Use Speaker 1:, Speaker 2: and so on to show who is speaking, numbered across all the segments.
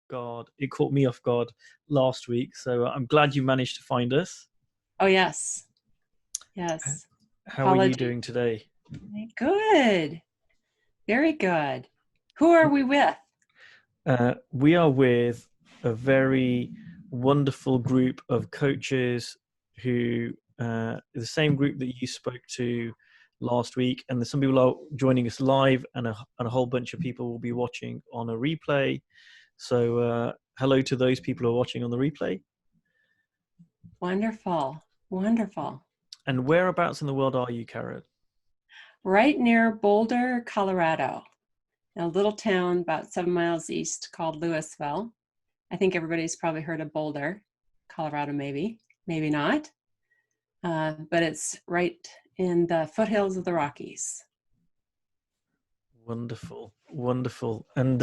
Speaker 1: guard. It caught me off guard last week. So I'm glad you managed to find us.
Speaker 2: Oh, yes.
Speaker 1: H-
Speaker 2: Yes.
Speaker 1: How are you
Speaker 2: Apology.
Speaker 1: doing today?
Speaker 2: Good. Very good. Who are we with?
Speaker 1: We are with a very wonderful group of coaches who, the same group that you spoke to last week, and there's some people are joining us live, and a whole bunch of people will be watching on a replay. So, hello to those people who are watching on the replay.
Speaker 2: Wonderful. Wonderful.
Speaker 1: And whereabouts in the world are you, Karen?
Speaker 2: Right near Boulder, Colorado, in a little town about 7 miles east called Louisville. I think everybody's probably heard of Boulder, Colorado, maybe not. But it's right in the foothills of the Rockies.
Speaker 1: Wonderful, wonderful. And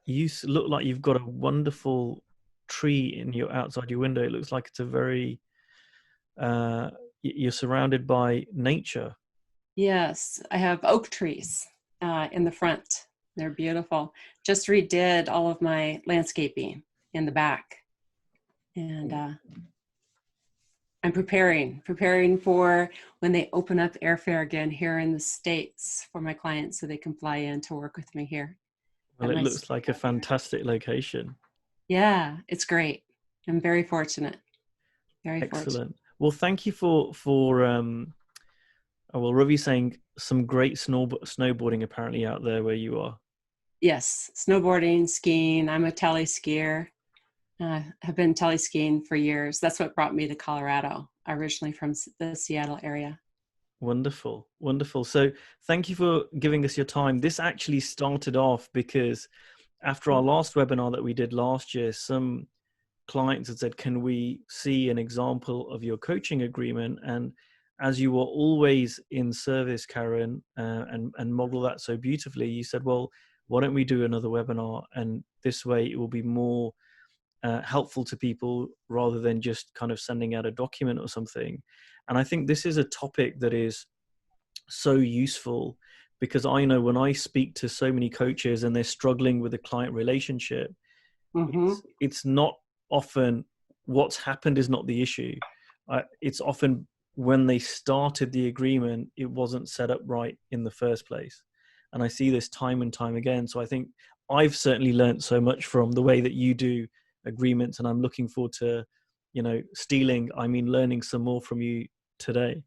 Speaker 1: you look like you've got a wonderful tree in your outside your window. It looks like it's a very you're surrounded by nature.
Speaker 2: Yes, I have oak trees in the front. They're beautiful. Just redid all of my landscaping in the back. And I'm preparing for when they open up airfare again here in the States for my clients so they can fly in to work with me here.
Speaker 1: Well, it looks like a fantastic location.
Speaker 2: Yeah, it's great. I'm very fortunate. Very
Speaker 1: Excellent.
Speaker 2: fortunate.
Speaker 1: Well, thank you for well, Ravi's saying some great snowboarding apparently out there where you are.
Speaker 2: Yes, snowboarding, skiing. I'm a tele skier. Have been tele skiing for years. That's what brought me to Colorado, originally from the Seattle area.
Speaker 1: Wonderful, wonderful. So thank you for giving us your time. This actually started off because after our last webinar that we did last year, some clients had said, can we see an example of your coaching agreement? And as you were always in service, Karen, and model that so beautifully, you said, well, why don't we do another webinar? And this way it will be more helpful to people rather than just kind of sending out a document or something. And I think this is a topic that is so useful because I know when I speak to so many coaches and they're struggling with a client relationship, it's not often what's happened is not the issue. It's often when they started the agreement, it wasn't set up right in the first place. And I see this time and time again. So I think I've certainly learned so much from the way that you do agreements, and I'm looking forward to, learning some more from you today.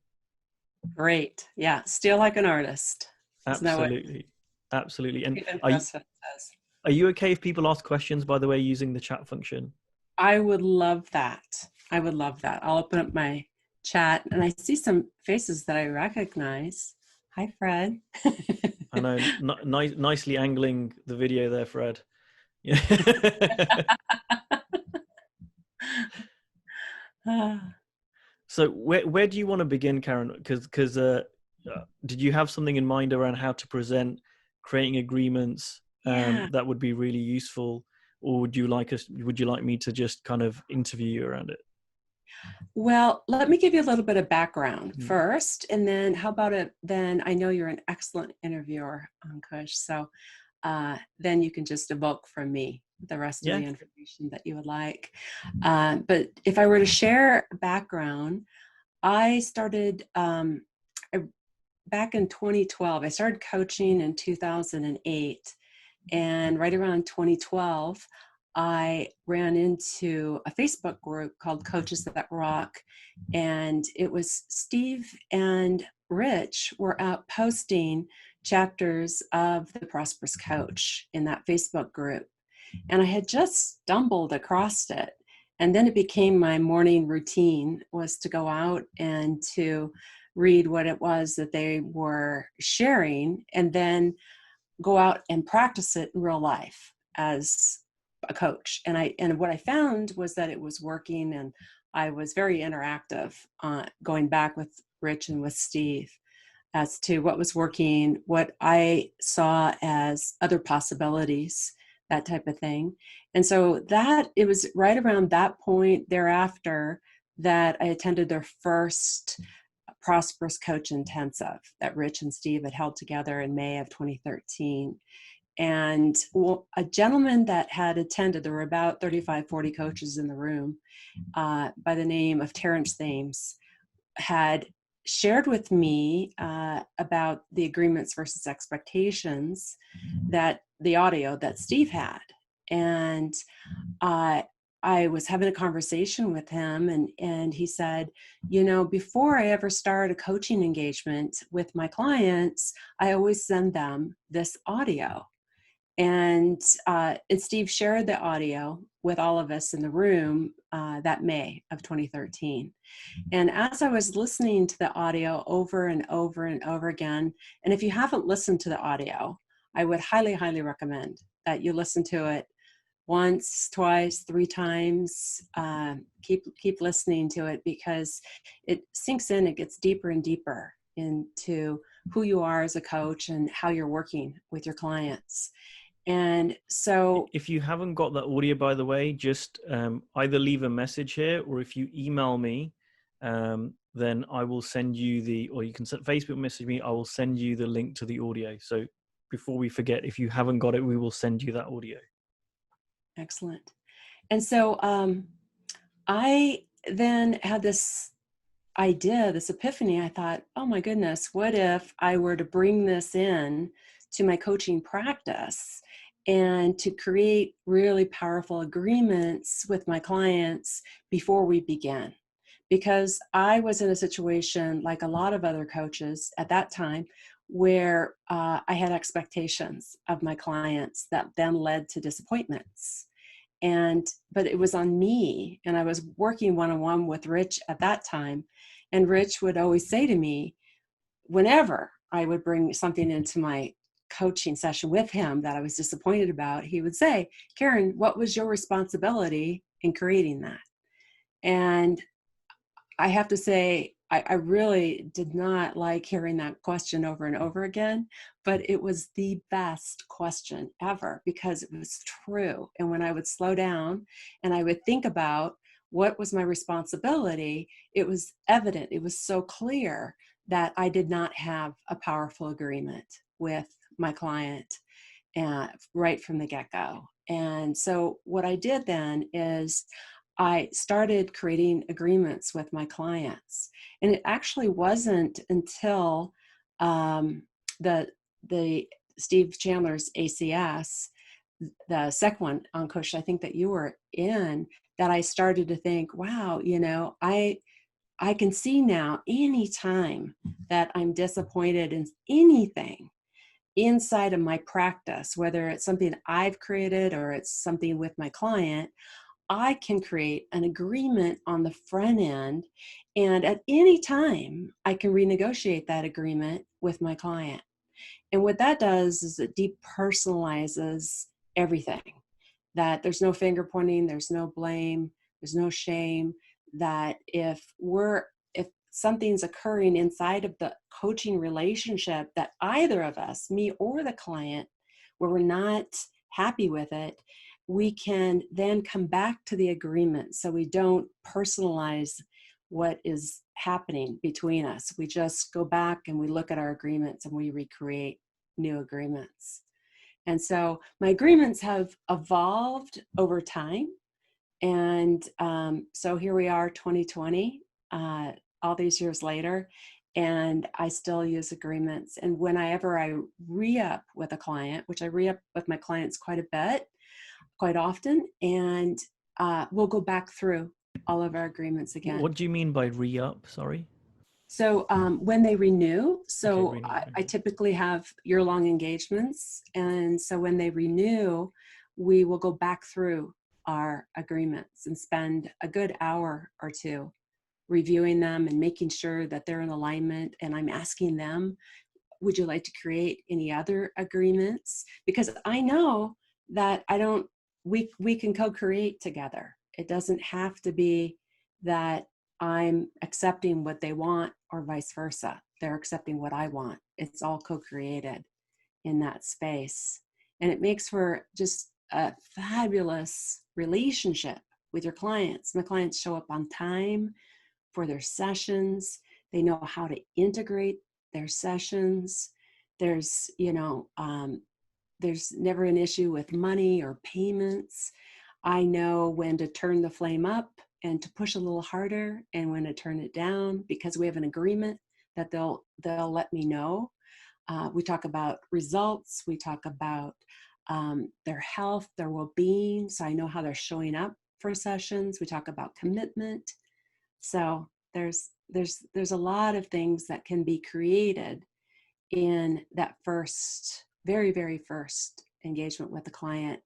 Speaker 2: Great. Yeah. Steal like an artist.
Speaker 1: Absolutely. Absolutely. And are you okay if people ask questions, by the way, using the chat function?
Speaker 2: I would love that. I'll open up my chat and I see some faces that I recognize. Hi, Fred.
Speaker 1: I know. Nicely angling the video there, Fred. Yeah. So where do you want to begin, Karen? Because did you have something in mind around how to present creating agreements that would be really useful, or would you like me to just kind of interview you around it?
Speaker 2: Well, let me give you a little bit of background first, and then how about it? Then I know you're an excellent interviewer, Ankush, so then you can just evoke from me the rest of the information that you would like. But if I were to share background, I started back in 2012. I started coaching in 2008, and right around 2012, I ran into a Facebook group called Coaches That Rock, and it was Steve and Rich were out posting chapters of The Prosperous Coach in that Facebook group. And I had just stumbled across it. And then it became my morning routine was to go out and to read what it was that they were sharing and then go out and practice it in real life as a coach. And what I found was that it was working, and I was very interactive going back with Rich and with Steve as to what was working, what I saw as other possibilities, that type of thing. And so it was right around that point thereafter that I attended their first Prosperous Coach Intensive that Rich and Steve had held together in May of 2013. And a gentleman that had attended, there were about 35, 40 coaches in the room, by the name of Terrence Thames, had shared with me about the agreements versus expectations, that the audio that Steve had. And I was having a conversation with him, and he said, before I ever start a coaching engagement with my clients, I always send them this audio. And Steve shared the audio with all of us in the room that May of 2013. And as I was listening to the audio over and over and over again, and if you haven't listened to the audio, I would highly, highly recommend that you listen to it once, twice, 3 times. Keep listening to it, because it sinks in, it gets deeper and deeper into who you are as a coach and how you're working with your clients. And so
Speaker 1: if you haven't got that audio, by the way, just either leave a message here, or if you email me, then I will send you or you can Facebook message me, I will send you the link to the audio. So before we forget, if you haven't got it, we will send you that audio.
Speaker 2: Excellent. And so I then had this idea, this epiphany. I thought, oh my goodness, what if I were to bring this in to my coaching practice and to create really powerful agreements with my clients before we begin? Because I was in a situation, like a lot of other coaches at that time, where I had expectations of my clients that then led to disappointments. But it was on me, and I was working one-on-one with Rich at that time. And Rich would always say to me, whenever I would bring something into my coaching session with him that I was disappointed about, he would say, Karen, what was your responsibility in creating that? And I have to say, I really did not like hearing that question over and over again, but it was the best question ever, because it was true. And when I would slow down and I would think about what was my responsibility, it was evident, it was so clear that I did not have a powerful agreement with my client right from the get-go. And so what I did then is I started creating agreements with my clients. And it actually wasn't until the Steve Chandler's ACS, the second one on Coach, I think that you were in, that I started to think, wow, I can see now, anytime that I'm disappointed in anything inside of my practice, whether it's something I've created or it's something with my client, I can create an agreement on the front end, and at any time I can renegotiate that agreement with my client. And what that does is it depersonalizes everything, that there's no finger pointing, there's no blame, there's no shame, that if something's occurring inside of the coaching relationship that either of us, me or the client, where we're not happy with it, we can then come back to the agreement, so we don't personalize what is happening between us. We just go back and we look at our agreements and we recreate new agreements. And so my agreements have evolved over time. And so here we are, 2020, all these years later, and I still use agreements. And whenever I re-up with a client, which I re-up with my clients quite often, and we'll go back through all of our agreements again.
Speaker 1: What do you mean by re-up? Sorry.
Speaker 2: So when they renew, I typically have year-long engagements. And so when they renew, we will go back through our agreements and spend a good hour or two reviewing them and making sure that they're in alignment. And I'm asking them, would you like to create any other agreements? Because I know that we can co-create together. It doesn't have to be that I'm accepting what they want or vice versa. They're accepting what I want. It's all co-created in that space. And it makes for just a fabulous relationship with your clients. My clients show up on time for their sessions. They know how to integrate their sessions. There's, there's never an issue with money or payments. I know when to turn the flame up and to push a little harder, and when to turn it down, because we have an agreement that they'll let me know. We talk about results. We talk about their health, their well-being, so I know how they're showing up for sessions. We talk about commitment. So there's a lot of things that can be created in that first, very, very first engagement with the client.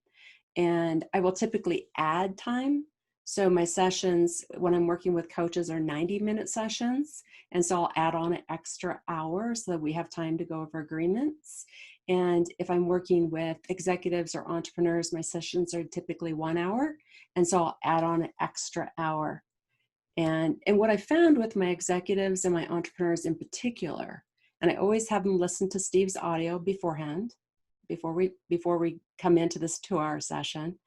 Speaker 2: And I will typically add time. So my sessions, when I'm working with coaches, are 90-minute sessions. And so I'll add on an extra hour so that we have time to go over agreements. And if I'm working with executives or entrepreneurs, my sessions are typically 1 hour. And so I'll add on an extra hour. And what I found with my executives and my entrepreneurs in particular, and I always have them listen to Steve's audio beforehand, before we come into this 2-hour session,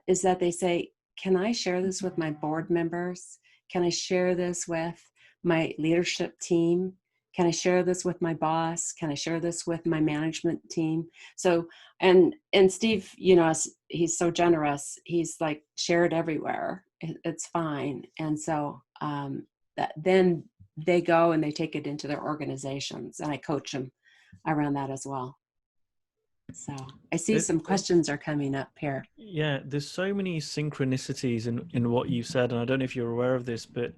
Speaker 2: is that they say, can I share this with my board members? Can I share this with my leadership team? Can I share this with my boss? Can I share this with my management team? So, and Steve, you know, he's so generous. He's like, share it everywhere. It's fine. And so then they go and they take it into their organizations, and I coach them around that as well. So I see some questions are coming up here.
Speaker 1: Yeah, there's so many synchronicities in what you said, and I don't know if you're aware of this, but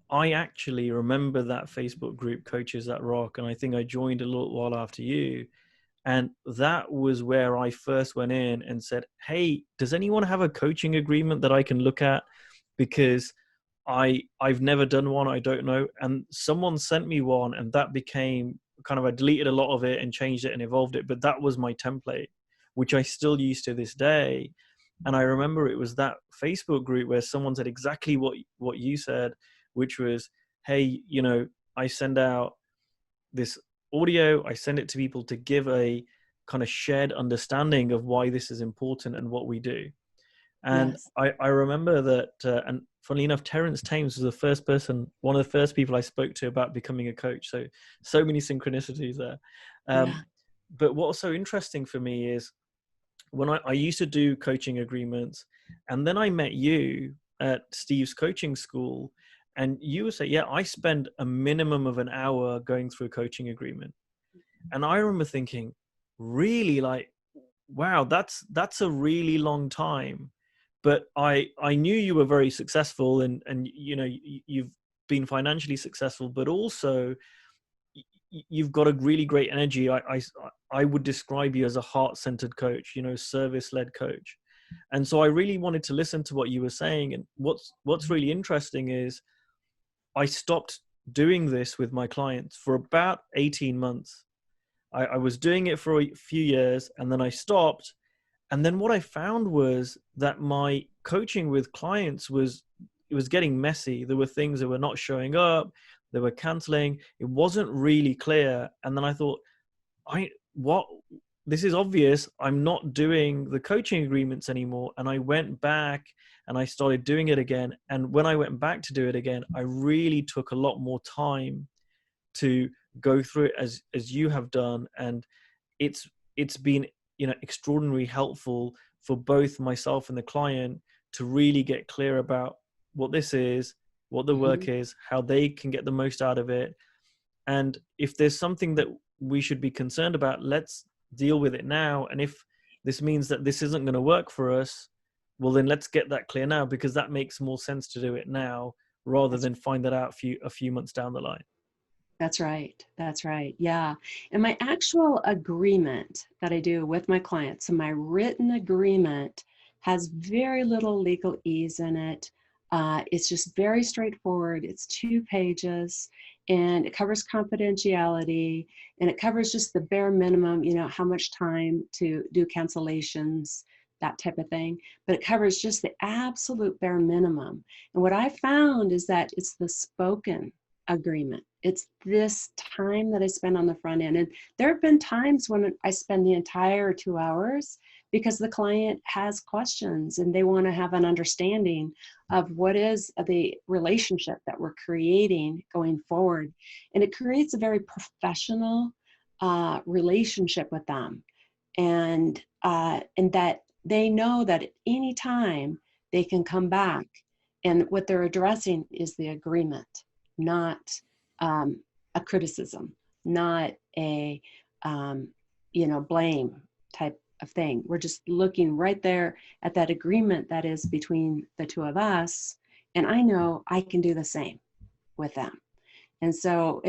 Speaker 1: I actually remember that Facebook group, Coaches That Rock, and I think I joined a little while after you. And that was where I first went in and said, hey, does anyone have a coaching agreement that I can look at? Because I've never done one, I don't know. And someone sent me one, and that became kind of, I deleted a lot of it and changed it and evolved it, but that was my template, which I still use to this day. And I remember it was that Facebook group where someone said exactly what you said, which was, hey, you know, I send out this audio, I send it to people to give a kind of shared understanding of why this is important and what we do. And
Speaker 2: Yes.
Speaker 1: I remember that, and funnily enough, Terence Thames was the first person, one of the first people I spoke to about becoming a coach. So many synchronicities there.
Speaker 2: Yeah.
Speaker 1: But what's so interesting for me is when I used to do coaching agreements, and then I met you at Steve's coaching school, and you would say, yeah, I spend a minimum of an hour going through a coaching agreement. And I remember thinking, really, like, wow, that's a really long time. But I knew you were very successful, and you know, you've been financially successful, but also you've got a really great energy. I would describe you as a heart-centered coach, you know, service-led coach. And so I really wanted to listen to what you were saying. And what's really interesting is I stopped doing this with my clients for about 18 months. I was doing it for a few years, and then I stopped. And then what I found was that my coaching with clients it was getting messy. There were things that were not showing up. They were canceling. It wasn't really clear. And then I thought, this is obvious. I'm not doing the coaching agreements anymore. And I went back and I started doing it again. And when I went back to do it again, I really took a lot more time to go through it as you have done. And it's been, you know, extraordinarily helpful for both myself and the client to really get clear about what this is, what the work is, how they can get the most out of it. And if there's something that we should be concerned about, let's deal with it now. And if this means that this isn't going to work for us, well, then let's get that clear now, because that makes more sense to do it now rather than find that out a few months down the line.
Speaker 2: That's right. That's right. Yeah. And my actual agreement that I do with my clients, so my written agreement has very little legalese in it. It's just very straightforward. It's 2 pages, and it covers confidentiality, and it covers just the bare minimum, you know, how much time to do cancellations, that type of thing. But it covers just the absolute bare minimum. And what I found is that it's the spoken agreement. It's this time that I spend on the front end. And there have been times when I spend the entire 2 hours because the client has questions and they want to have an understanding of what is the relationship that we're creating going forward. And it creates a very professional relationship with them. and that they know that at any time they can come back, and what they're addressing is the agreement, not a criticism, not a blame type of thing. We're just looking right there at that agreement that is between the two of us, and I know I can do the same with them. And so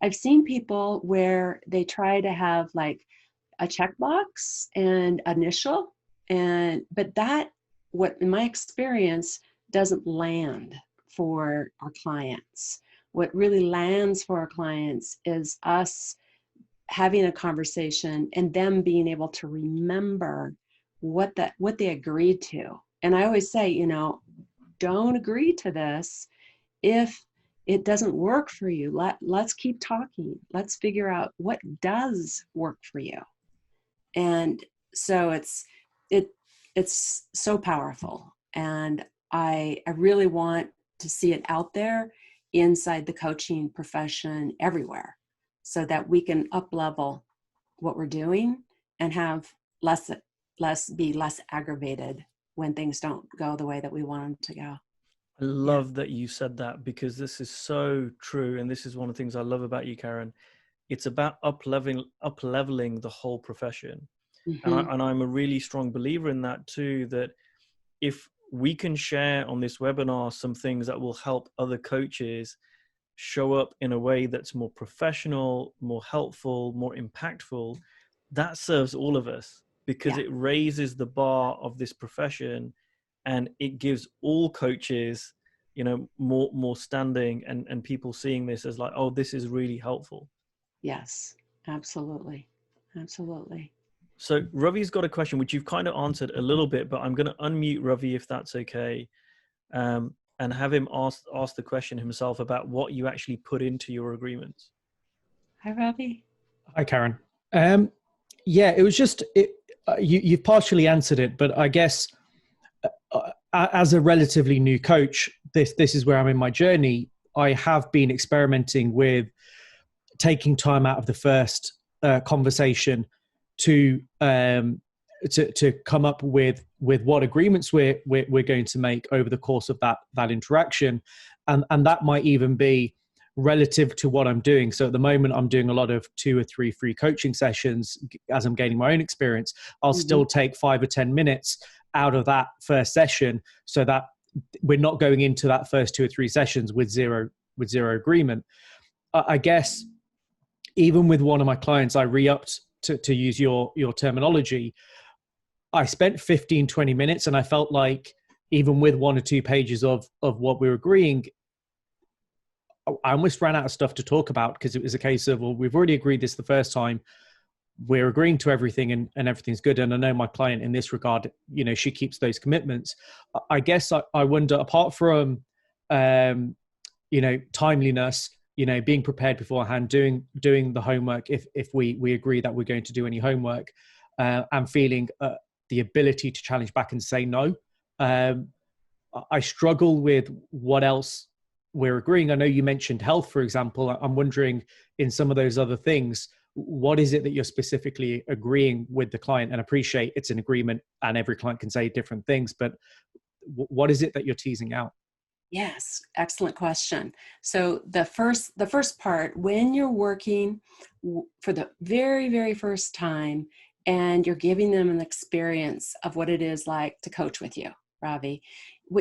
Speaker 2: I've seen people where they try to have like a checkbox and initial, but what in my experience doesn't land for our clients. What really lands for our clients is us having a conversation and them being able to remember what they agreed to. And I always say, don't agree to this if it doesn't work for you. Let's keep talking. Let's figure out what does work for you. And so it's so powerful. And I really want to see it out there inside the coaching profession everywhere, so that we can up-level what we're doing and have be less aggravated when things don't go the way that we want them to go.
Speaker 1: I love that you said that, because this is so true. And this is one of the things I love about you, Karen. It's about up-leveling the whole profession.
Speaker 2: Mm-hmm.
Speaker 1: And I'm a really strong believer in that too, that if we can share on this webinar some things that will help other coaches show up in a way that's more professional, more helpful, more impactful, that serves all of us, because it raises the bar of this profession, and it gives all coaches, more standing, and people seeing this as like, oh, this is really helpful.
Speaker 2: Yes, absolutely. Absolutely.
Speaker 1: So Ravi's got a question, which you've kind of answered a little bit, but I'm going to unmute Ravi if that's okay, and have him ask the question himself about what you actually put into your agreements.
Speaker 2: Hi, Ravi.
Speaker 3: Hi, Karen. Yeah, it was just you've partially answered it, but I guess as a relatively new coach, this is where I'm in my journey. I have been experimenting with taking time out of the first conversation to come up with what agreements we're going to make over the course of that interaction, and that might even be relative to what I'm doing. So at the moment, I'm doing a lot of 2 or 3 free coaching sessions as I'm gaining my own experience. I'll still take 5 or 10 minutes out of that first session, so that we're not going into that first 2 or 3 sessions with zero agreement. I guess even with one of my clients, I re-upped to use your terminology. I spent 15, 20 minutes, and I felt like even with 1 or 2 pages of what we were agreeing, I almost ran out of stuff to talk about, because it was a case of, well, we've already agreed this the first time. We're agreeing to everything, and everything's good. And I know my client in this regard, she keeps those commitments. I guess I wonder, apart from, timeliness, being prepared beforehand, doing the homework, if we agree that we're going to do any homework, and feeling the ability to challenge back and say no. I struggle with what else we're agreeing. I know you mentioned health, for example. I'm wondering, in some of those other things, what is it that you're specifically agreeing with the client? And appreciate it's an agreement and every client can say different things, but what is it that you're teasing out?
Speaker 2: Yes, excellent question. So the first part, when you're working for the very, very first time and you're giving them an experience of what it is like to coach with you, Ravi,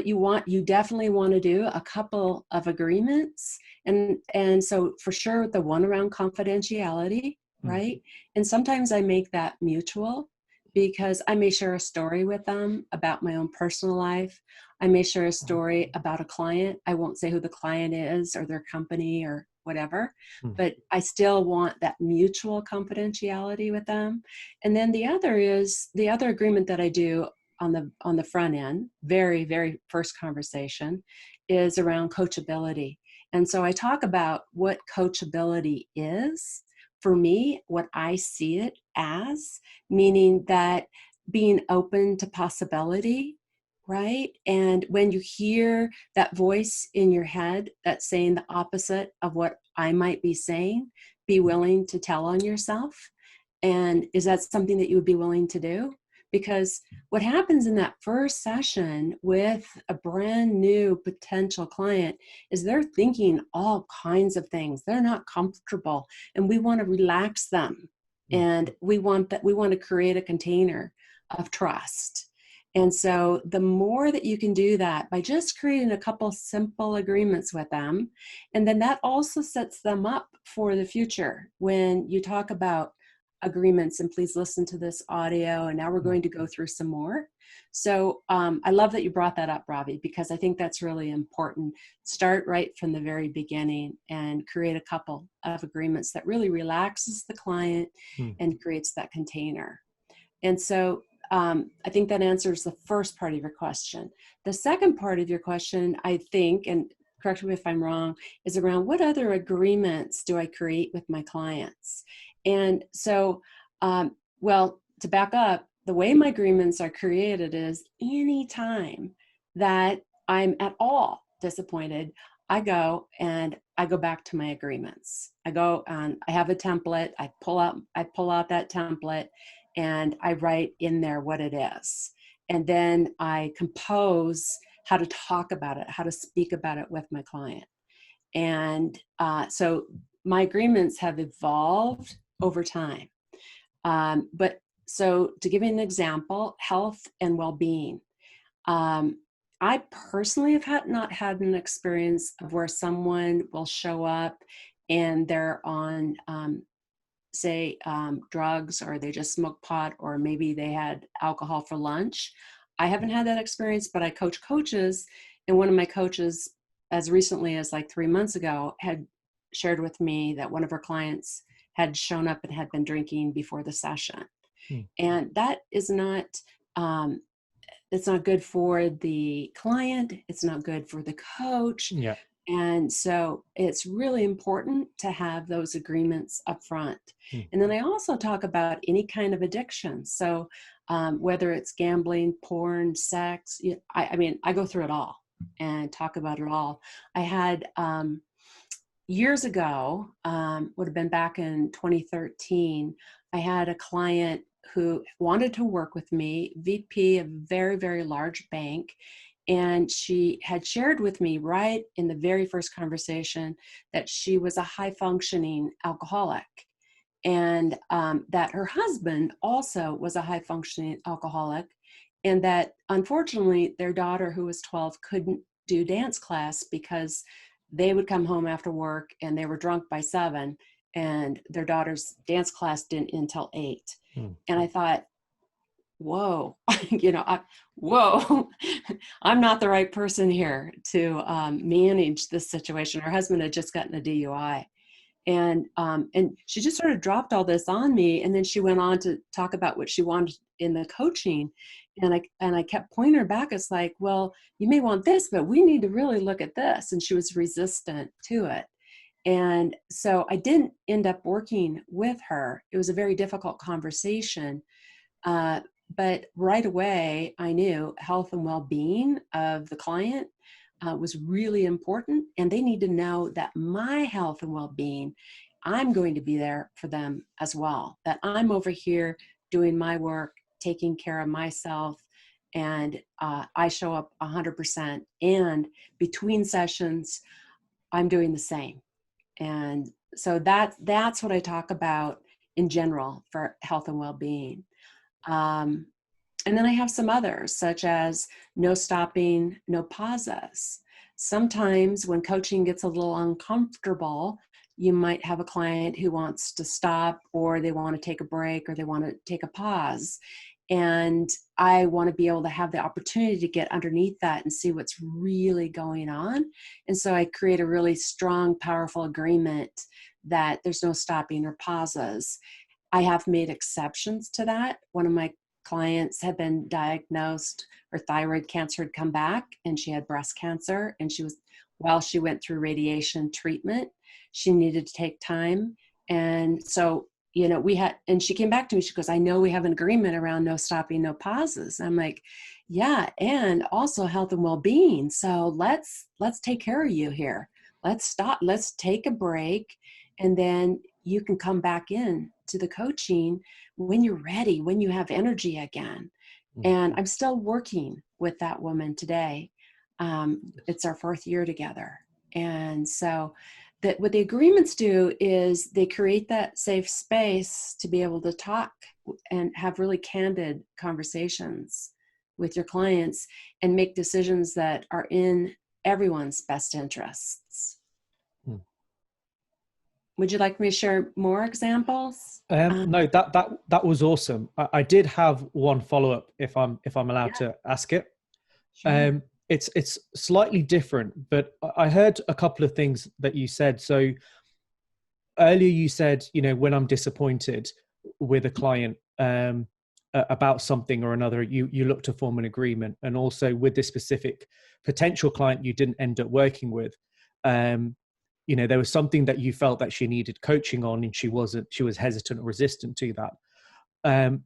Speaker 2: you definitely want to do a couple of agreements. And so for sure, the one around confidentiality, right? And sometimes I make that mutual, because I may share a story with them about my own personal life. I may share a story about a client. I won't say who the client is or their company or whatever, but I still want that mutual confidentiality with them. And then the other agreement that I do on the front end, very, very first conversation, is around coachability. And so I talk about what coachability is. For me, what I see it as, meaning that being open to possibility, right? And when you hear that voice in your head that's saying the opposite of what I might be saying, be willing to tell on yourself And is that something that you would be willing to do? Because what happens in that first session with a brand new potential client is they're thinking all kinds of things. They're not comfortable, and we want to relax them. And we want to create a container of trust. And so the more that you can do that by just creating a couple simple agreements with them, and then that also sets them up for the future when you talk about agreements. And please listen to this audio, and now we're going to go through some more. So I love that you brought that up, Ravi, because I think that's really important. Start right from the very beginning and create a couple of agreements that really relaxes the client and creates that container. And so I think that answers the first part of your question. The second part of your question, I think, and correct me if I'm wrong, is around what other agreements do I create with my clients? And so, well, to back up, the way my agreements are created is anytime that I'm at all disappointed, I go back to my agreements. I go and I have a template. I pull out that template, and I write in there what it is. And then I compose how to talk about it, how to speak about it with my client. And so my agreements have evolved over time. But so to give you an example, health and well-being. I personally have not had an experience of where someone will show up and they're on, say, drugs, or they just smoke pot, or maybe they had alcohol for lunch. I haven't had that experience, but I coach coaches, and one of my coaches, as recently as like 3 months ago, had shared with me that one of her clients had shown up and had been drinking before the session. And that is not, it's not good for the client. It's not good for the coach.
Speaker 3: Yeah.
Speaker 2: And so it's really important to have those agreements up front. And then I also talk about any kind of addiction. So whether it's gambling, porn, sex, I mean, I go through it all and talk about it all. I had years ago, would have been back in 2013, I had a client who wanted to work with me, VP of a very, very large bank. And she had shared with me right in the very first conversation that she was a high functioning alcoholic, and that her husband also was a high functioning alcoholic, and that unfortunately their daughter, who was 12, couldn't do dance class because they would come home after work and they were drunk by 7, and their daughter's dance class didn't until 8. And I thought, whoa, whoa, I'm not the right person here to manage this situation. Her husband had just gotten a DUI. And she just sort of dropped all this on me. And then she went on to talk about what she wanted in the coaching. And I kept pointing her back. It's like, well, you may want this, but we need to really look at this. And she was resistant to it. And so I didn't end up working with her. It was a very difficult conversation. But right away, I knew health and well-being of the client was really important. And they need to know that my health and well-being, I'm going to be there for them as well. That I'm over here doing my work, taking care of myself, and I show up 100%. And between sessions, I'm doing the same. And so that's what I talk about in general for health and well-being. And then I have some others, such as no stopping, no pauses. Sometimes when coaching gets a little uncomfortable, you might have a client who wants to stop, or they want to take a break, or they want to take a pause. And I want to be able to have the opportunity to get underneath that and see what's really going on. And so I create a really strong, powerful agreement that there's no stopping or pauses. I have made exceptions to that. One of my clients had been diagnosed, her thyroid cancer had come back, and she had breast cancer. And while she went through radiation treatment, she needed to take time. And so, and she came back to me, she goes, I know we have an agreement around no stopping, no pauses. I'm like, yeah, and also health and well-being. So let's take care of you here. Let's stop, let's take a break. And then you can come back in to the coaching when you're ready, when you have energy again. And I'm still working with that woman today. It's our 4th year together. And so that what the agreements do is they create that safe space to be able to talk and have really candid conversations with your clients and make decisions that are in everyone's best interests. Would you like me to share more examples?
Speaker 3: No, that was awesome. I did have one follow-up if I'm allowed to ask it.
Speaker 2: Sure.
Speaker 3: It's slightly different, but I heard a couple of things that you said. So earlier you said, when I'm disappointed with a client about something or another, you look to form an agreement. And also with this specific potential client you didn't end up working with, there was something that you felt that she needed coaching on, and she was hesitant or resistant to that.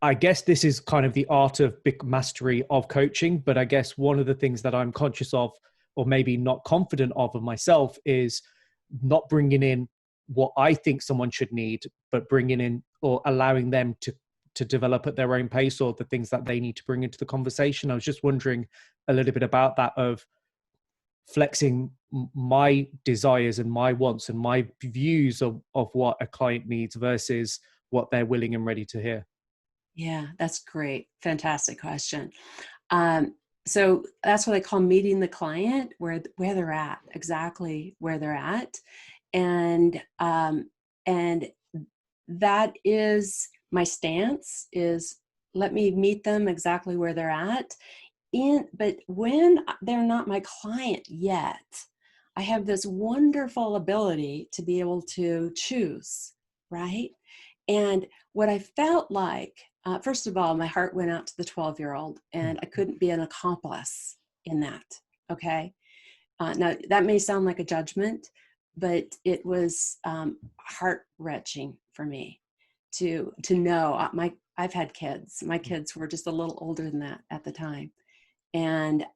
Speaker 3: I guess this is kind of the art of big mastery of coaching, but I guess one of the things that I'm conscious of, or maybe not confident of myself, is not bringing in what I think someone should need, but bringing in or allowing them to develop at their own pace, or the things that they need to bring into the conversation. I was just wondering a little bit about that, of flexing my desires and my wants and my views of what a client needs versus what they're willing and ready to hear.
Speaker 2: Yeah, that's great. Fantastic question. So that's what I call meeting the client where they're at, exactly where they're at. And that is my stance, is let me meet them exactly where they're at. But when they're not my client yet, I have this wonderful ability to be able to choose, right? And what I felt like, first of all, my heart went out to the 12-year-old, and I couldn't be an accomplice in that, okay? Now, that may sound like a judgment, but it was heart-wrenching for me to know. I've had kids. My kids were just a little older than that at the time. And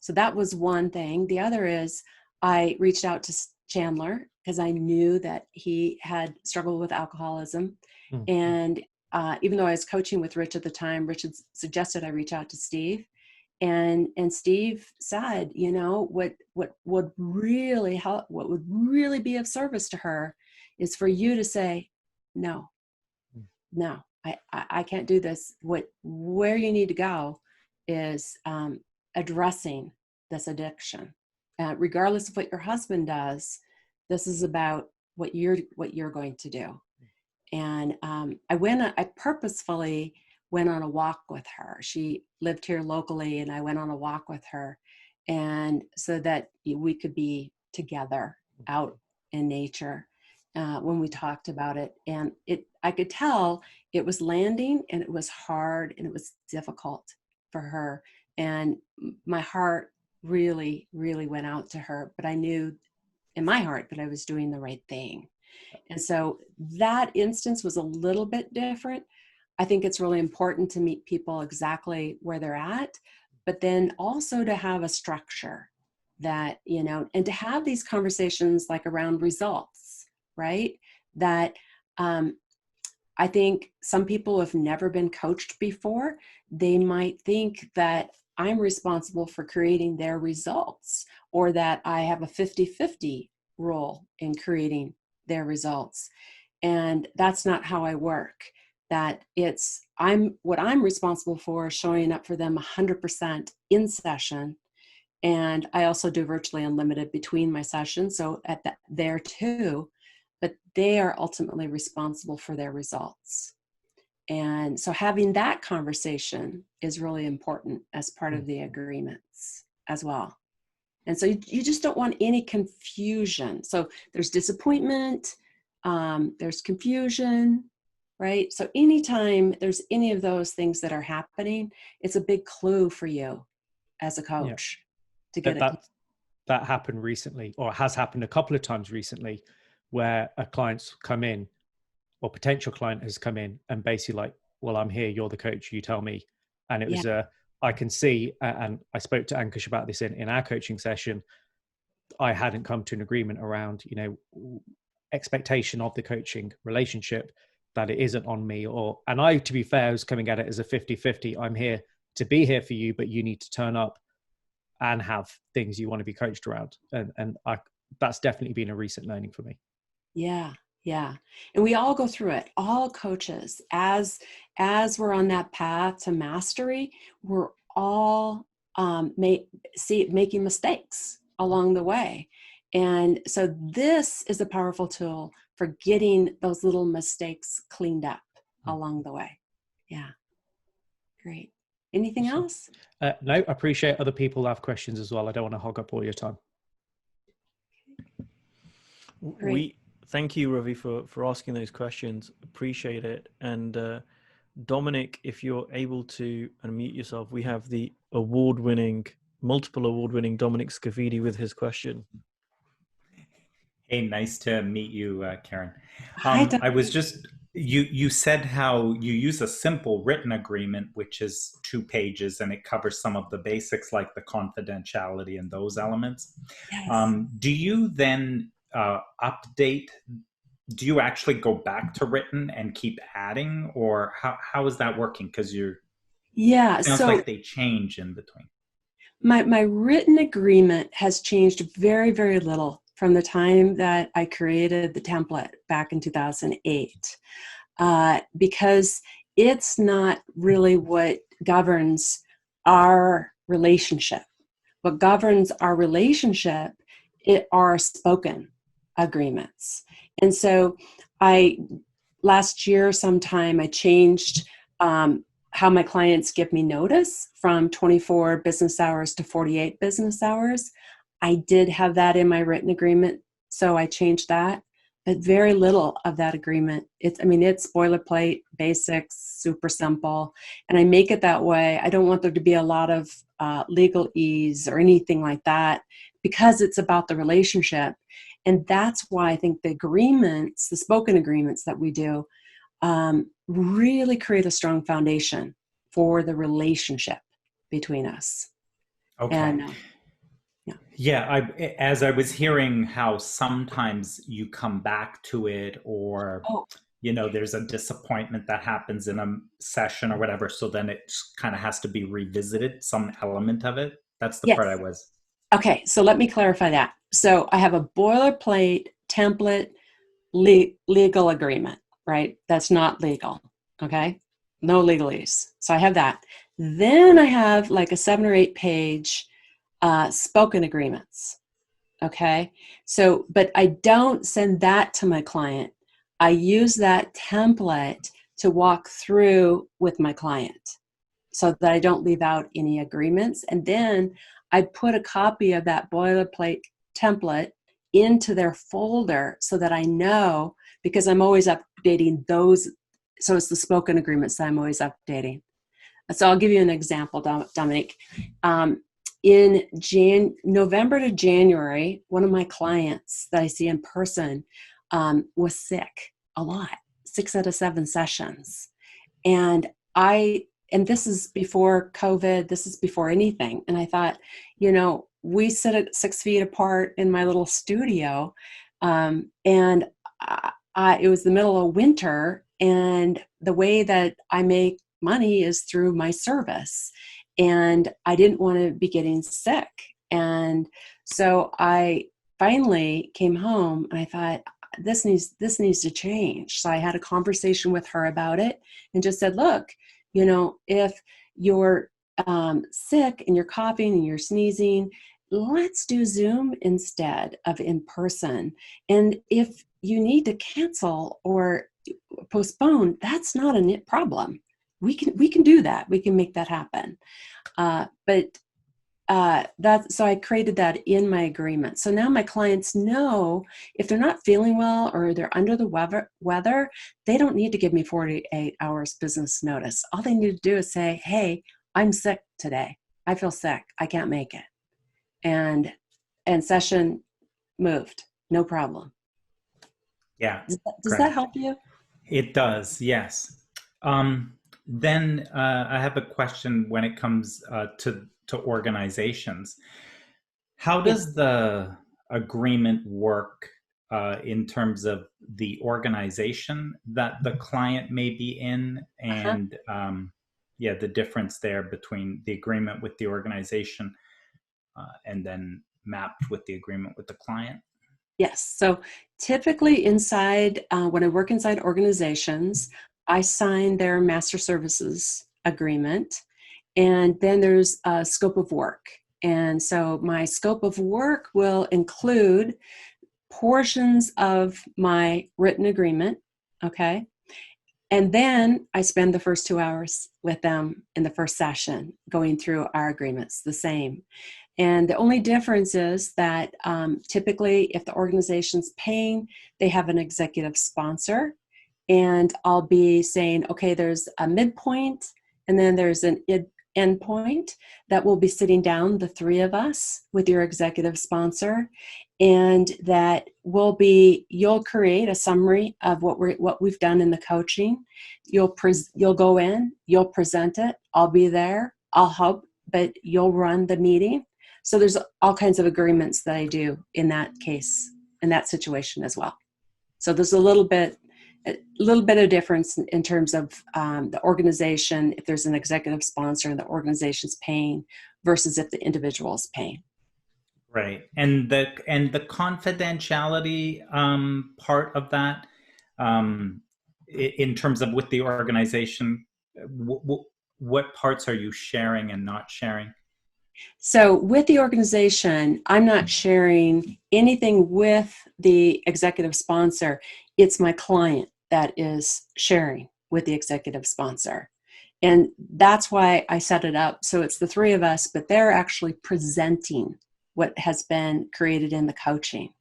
Speaker 2: so that was one thing. The other is I reached out to Chandler because I knew that he had struggled with alcoholism. And even though I was coaching with Rich at the time, Rich had suggested I reach out to Steve. And Steve said, what would really help, what would really be of service to her is for you to say, no, I can't do this. Where you need to go is addressing this addiction. Regardless of what your husband does, this is about what you're going to do. And I purposefully went on a walk with her. She lived here locally, and I went on a walk with her, and so that we could be together out in nature when we talked about it. And I could tell it was landing, and it was hard, and it was difficult for her. And my heart really, really went out to her, but I knew in my heart that I was doing the right thing. And so that instance was a little bit different. I think it's really important to meet people exactly where they're at, but then also to have a structure that, and to have these conversations like around results, right? That I think some people have never been coached before. They might think that I'm responsible for creating their results, or that I have a 50-50 role in creating their results. And that's not how I work. That what I'm responsible for is showing up for them 100% in session. And I also do virtually unlimited between my sessions. So there too, but they are ultimately responsible for their results. And so having that conversation is really important as part of the agreements as well. And so you just don't want any confusion. So there's disappointment, there's confusion, right? So anytime there's any of those things that are happening, it's a big clue for you as a coach to get it.
Speaker 3: That happened recently, or has happened a couple of times recently, where a client's come in, or potential client has come in, and basically like, well, I'm here, you're the coach, you tell me. And it was I can see, and I spoke to Ankush about this in our coaching session, I hadn't come to an agreement around, expectation of the coaching relationship, that it isn't on me, and I, to be fair, was coming at it as a 50-50. I'm here to be here for you, but you need to turn up and have things you want to be coached around. And that's definitely been a recent learning for me.
Speaker 2: Yeah. Yeah. And we all go through it. All coaches, as we're on that path to mastery, we're all making mistakes along the way. And so this is a powerful tool for getting those little mistakes cleaned up along the way. Yeah. Great. Anything else?
Speaker 3: No, I appreciate other people have questions as well. I don't want to hog up all your time.
Speaker 2: Great.
Speaker 1: Thank you, Ravi, for asking those questions. Appreciate it. And Dominic, if you're able to unmute yourself, we have the multiple award-winning Dominic Scavidi with his question.
Speaker 4: Hey, nice to meet you, Karen.
Speaker 2: Hi,
Speaker 4: I was just, you said how you use a simple written agreement, which is 2 pages, and it covers some of the basics like the confidentiality and those elements.
Speaker 2: Yes.
Speaker 4: Do you then update? Do you actually go back to written and keep adding, or how is that working? Because sounds like they change in between.
Speaker 2: My written agreement has changed very, very little from the time that I created the template back in 2008, because it's not really what governs our relationship. What governs our relationship are spoken agreements. And so last year sometime, I changed how my clients give me notice from 24 business hours to 48 business hours. I did have that in my written agreement, so I changed that, but very little of that agreement. It's boilerplate, basics, super simple, and I make it that way. I don't want there to be a lot of legalese or anything like that, because it's about the relationship. And that's why I think the agreements, the spoken agreements that we do, really create a strong foundation for the relationship between us.
Speaker 4: Okay.
Speaker 2: And
Speaker 4: yeah, as I was hearing how sometimes you come back to it, or there's a disappointment that happens in a session or whatever, so then it kind of has to be revisited, some element of it. That's the part I was.
Speaker 2: Okay, so let me clarify that. So I have a boilerplate template legal agreement, right? That's not legal, okay? No legalese. So I have that. Then I have like a 7 or 8 page spoken agreements, okay? So, but I don't send that to my client. I use that template to walk through with my client so that I don't leave out any agreements. And then I put a copy of that boilerplate template into their folder so that I know, because I'm always updating those. So it's the spoken agreements that I'm always updating. So I'll give you an example, Dominic. In November to January, one of my clients that I see in person was sick a lot, 6 out of 7 sessions. And this is before COVID, this is before anything. And I thought, we sit at 6 feet apart in my little studio. And it was the middle of winter, and the way that I make money is through my service. And I didn't want to be getting sick. And so I finally came home and I thought, this needs to change. So I had a conversation with her about it and just said, look, if you're sick and you're coughing and you're sneezing, let's do Zoom instead of in person. And if you need to cancel or postpone, that's not a problem. We can do that. We can make that happen. So I created that in my agreement. So now my clients know if they're not feeling well or they're under the weather, they don't need to give me 48 hours business notice. All they need to do is say, hey, I'm sick today. I feel sick. I can't make it. And session moved. No problem.
Speaker 4: Yeah.
Speaker 2: Does that help you?
Speaker 4: It does. Yes. Then I have a question when it comes to organizations. How does the agreement work in terms of the organization that the client may be in, and the difference there between the agreement with the organization and then mapped with the agreement with the client?
Speaker 2: Yes. So typically inside, when I work inside organizations, I sign their master services agreement, and then there's a scope of work. And so my scope of work will include portions of my written agreement, okay? And then I spend the first 2 hours with them in the first session going through our agreements, the same. And the only difference is that typically if the organization's paying, they have an executive sponsor. And I'll be saying, okay, there's a midpoint, and then there's an end point that we'll be sitting down, the three of us, with your executive sponsor. And that you'll create a summary of what we've done in the coaching. You'll go in, you'll present it. I'll be there. I'll help, but you'll run the meeting. So there's all kinds of agreements that I do in that case, in that situation as well. So there's a little bit of difference in terms of the organization, if there's an executive sponsor and the organization's paying versus if the individual is paying.
Speaker 4: Right, and the confidentiality part of that, in terms of with the organization, what parts are you sharing and not sharing?
Speaker 2: So with the organization, I'm not sharing anything with the executive sponsor. It's my client that is sharing with the executive sponsor. And that's why I set it up. So it's the three of us, but they're actually presenting what has been created in the coaching.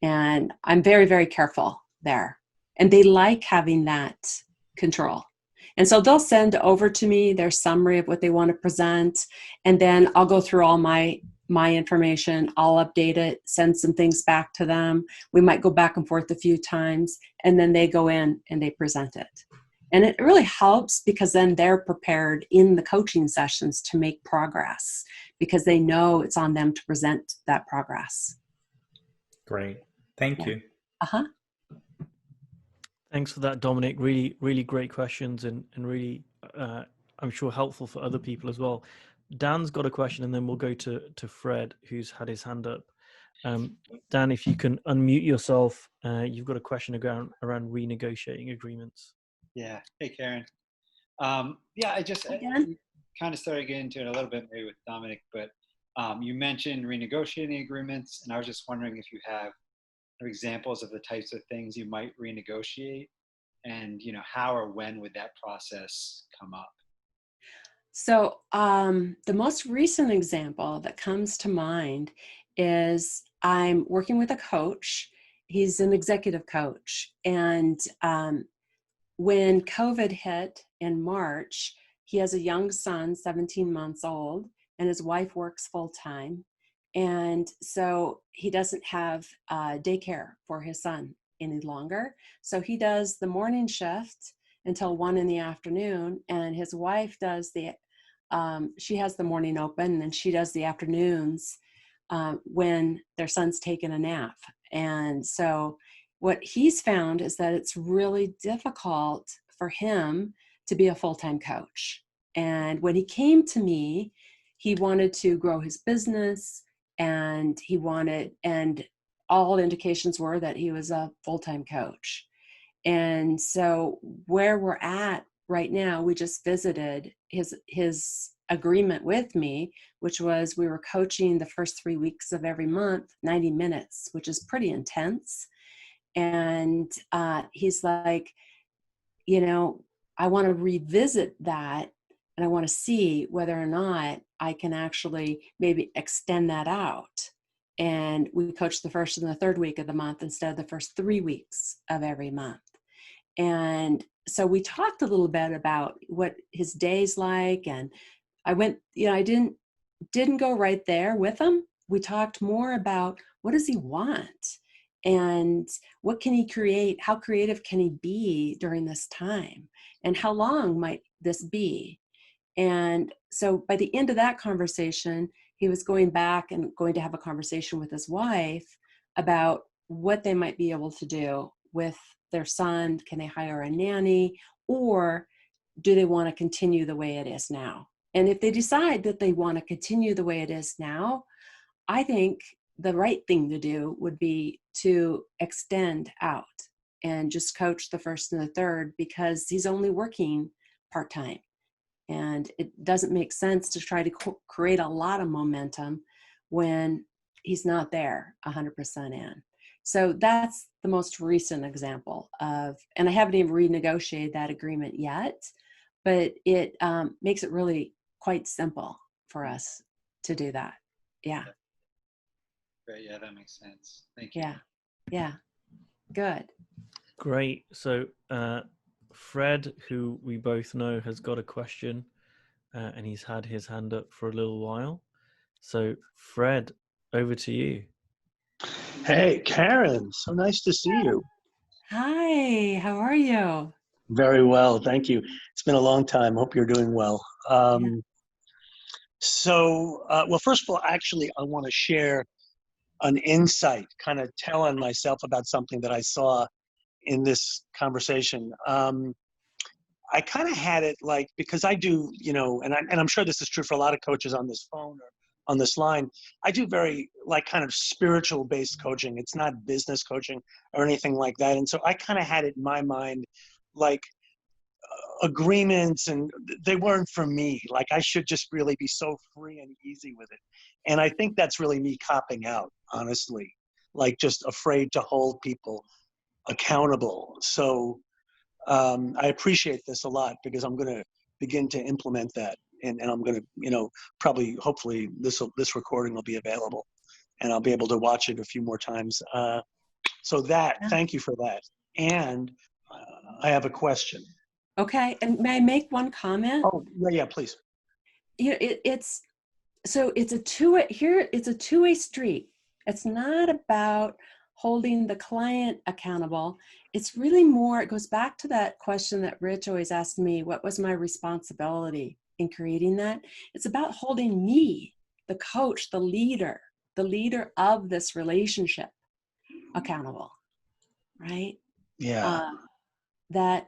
Speaker 2: And I'm very, very careful there. And they like having that control. And so they'll send over to me their summary of what they want to present. And then I'll go through all my information. I'll update it, send some things back to them. We might go back and forth a few times, and then they go in and they present it. And it really helps because then they're prepared in the coaching sessions to make progress because they know it's on them to present that progress.
Speaker 4: Great. Thank you.
Speaker 2: Uh-huh.
Speaker 1: Thanks for that, Dominic. Really, really great questions and really, I'm sure, helpful for other people as well. Dan's got a question, and then we'll go to Fred, who's had his hand up. Dan, if you can unmute yourself, you've got a question around renegotiating agreements.
Speaker 5: Yeah. Hey, Karen. I just kind of started getting into it a little bit maybe with Dominic, but you mentioned renegotiating agreements, and I was just wondering if you have examples of the types of things you might renegotiate, and how or when would that process come up?
Speaker 2: So the most recent example that comes to mind is I'm working with a coach. He's an executive coach, and when COVID hit in March, he has a young son, 17 months old, and his wife works full time. And so he doesn't have daycare for his son any longer. So he does the morning shift until 1 p.m, and his wife does she has the morning open, and she does the afternoons when their son's taking a nap. And so what he's found is that it's really difficult for him to be a full-time coach. And when he came to me, he wanted to grow his business, and all indications were that he was a full-time coach. And so where we're at right now, we just visited his agreement with me, which was we were coaching the first 3 weeks of every month, 90 minutes, which is pretty intense. And he's like, I want to revisit that, and I want to see whether or not I can actually maybe extend that out. And we coach the first and the third week of the month instead of the first 3 weeks of every month. And so we talked a little bit about what his day's like, and I went, I didn't go right there with him. We talked more about what does he want, and what can he create? How creative can he be during this time? And how long might this be? And so by the end of that conversation, he was going back and going to have a conversation with his wife about what they might be able to do with their son. Can they hire a nanny, or do they want to continue the way it is now? And if they decide that they want to continue the way it is now, I think the right thing to do would be to extend out and just coach the first and the third, because he's only working part-time. And it doesn't make sense to try to create a lot of momentum when he's not there 100% in. So that's the most recent example of, and I haven't even renegotiated that agreement yet, but it makes it really quite simple for us to do that. Yeah.
Speaker 5: Great. Yeah, that makes sense. Thank you.
Speaker 2: Yeah. Yeah. Good.
Speaker 1: Great. So Fred, who we both know, has got a question, and he's had his hand up for a little while. So Fred, over to you.
Speaker 6: Hey, Karen, so nice to see you.
Speaker 2: Hi, how are you?
Speaker 6: Very well, thank you. It's been a long time. Hope you're doing well. Well, first of all, actually, I want to share an insight, kind of tell on myself about something that I saw in this conversation. I kind of had it like, because I do, and I'm sure this is true for a lot of coaches on this phone or on this line, I do very like kind of spiritual based coaching. It's not business coaching or anything like that. And so I kind of had it in my mind, like agreements, and they weren't for me. Like I should just really be so free and easy with it. And I think that's really me copping out, honestly, like just afraid to hold people accountable. So I appreciate this a lot, because I'm going to begin to implement that. And I'm going to, probably, hopefully this recording will be available and I'll be able to watch it a few more times. Thank you for that. And I have a question.
Speaker 2: Okay. And may I make one comment?
Speaker 6: Oh, yeah, please.
Speaker 2: It's a two-way street. It's not about holding the client accountable. It's really more, it goes back to that question that Rich always asked me, what was my responsibility in creating that? It's about holding me, the coach, the leader of this relationship, accountable, right?
Speaker 6: Yeah.
Speaker 2: That